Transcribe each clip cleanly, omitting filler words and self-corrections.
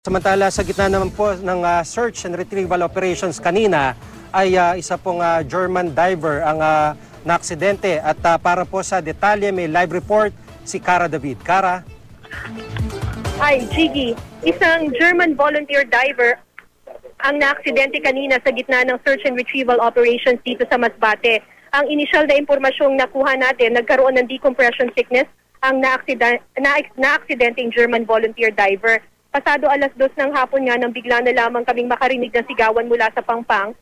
Samantala, sa gitna naman po ng search and retrieval operations kanina ay isa pong German diver ang naaksidente. At para po sa detalye, may live report si Cara David. Cara? Hi, Jiggy. Isang German volunteer diver ang naaksidente kanina sa gitna ng search and retrieval operations dito sa Masbate. Ang inisyal na impormasyong nakuha natin, nagkaroon ng decompression sickness ang naaksidenteng German volunteer diver. Pasado 2:00 ng hapon nga nang bigla na lamang kaming makarinig ng sigawan mula sa Pangpang.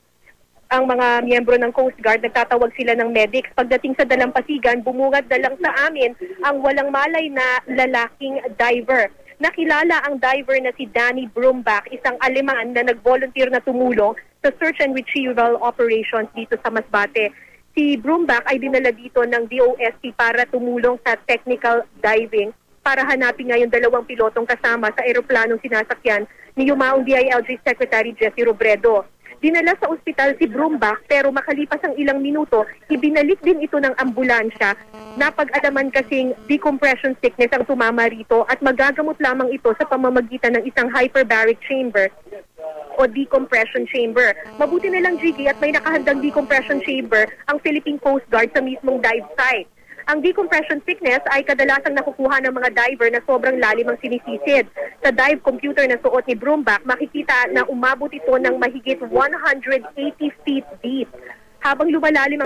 Ang mga miyembro ng Coast Guard, nagtatawag sila ng medics. Pagdating sa dalampasigan, bumungad na lang sa amin ang walang malay na lalaking diver. Nakilala ang diver na si Danny Brumbach, isang Aleman na nag-volunteer na tumulong sa search and retrieval operations dito sa Masbate. Si Brumbach ay dinala dito ng DOST para tumulong sa technical diving para hanapin nga yung dalawang pilotong kasama sa eroplanong sinasakyan ni Yumaong DILG Secretary Jesse Robredo. Dinala sa ospital si Brumbach pero makalipas ang ilang minuto, ibinalik din ito ng ambulansya. Napag-alaman kasing decompression sickness ang tumama rito at magagamot lamang ito sa pamamagitan ng isang hyperbaric chamber o decompression chamber. Mabuti na lang, Jiggy, at may nakahandang decompression chamber ang Philippine Coast Guard sa mismong dive site. Ang decompression sickness ay kadalasang nakukuha ng mga diver na sobrang lalim ang sinisisid. Sa dive computer na suot ni Brumbach, makikita na umabot ito ng mahigit 180 feet deep. Habang lumalalim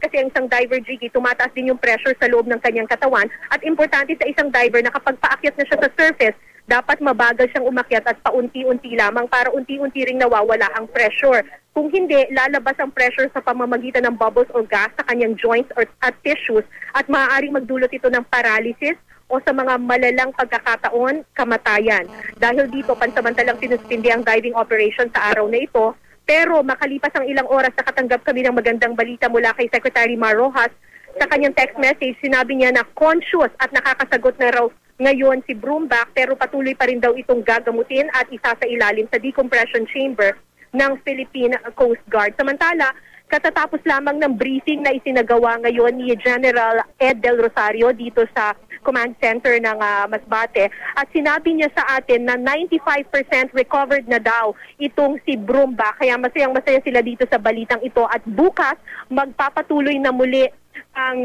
kasi ang isang diver, Jiggy, tumataas din yung pressure sa loob ng kanyang katawan. At importante sa isang diver na kapag paakyat na siya sa surface, dapat mabagal siyang umakyat at paunti-unti lamang para unti-unti ring nawawala ang pressure. Kung hindi, lalabas ang pressure sa pamamagitan ng bubbles o gas sa kanyang joints at tissues at maaaring magdulot ito ng paralysis o sa mga malalang pagkakataon, kamatayan. Dahil dito, pansamantalang sinuspindi ang diving operation sa araw na ito. Pero makalipas ang ilang oras, nakatanggap kami ng magandang balita mula kay Secretary Mar Rojas. Sa kanyang text message, sinabi niya na conscious at nakakasagot na raw ngayon si Brumbach, pero patuloy pa rin daw itong gagamutin at isa sa ilalim sa decompression chamber ng Philippine Coast Guard. Samantala, katatapos lamang ng briefing na isinagawa ngayon ni General Ed Del Rosario dito sa command center ng Masbate, at sinabi niya sa atin na 95% recovered na daw itong si Brumbach. Kaya masayang-masaya sila dito sa balitang ito at bukas magpapatuloy na muli ang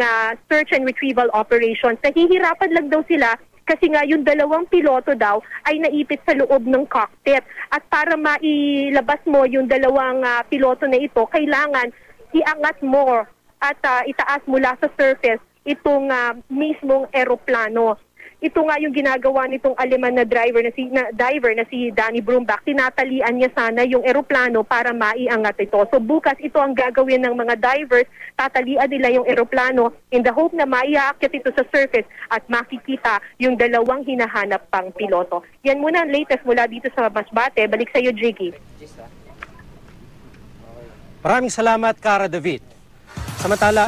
search and retrieval operations. Nahihirapan lang daw sila kasi nga yung dalawang piloto daw ay naipit sa loob ng cockpit. At para mailabas mo yung dalawang piloto na ito, kailangan iangat mo at itaas mula sa surface itong mismong eroplano. Ito nga yung ginagawa nitong Aleman na diver na si Danny Brumbach. Tinatalian niya sana yung eroplano para maiangat ito. So bukas ito ang gagawin ng mga divers. Tatalian nila yung eroplano in the hope na maiaakyat ito sa surface at makikita yung dalawang hinahanap pang piloto. Yan muna ang latest mula dito sa Masbate. Balik sa iyo, Jiggy. Maraming salamat, Cara David. Samantala,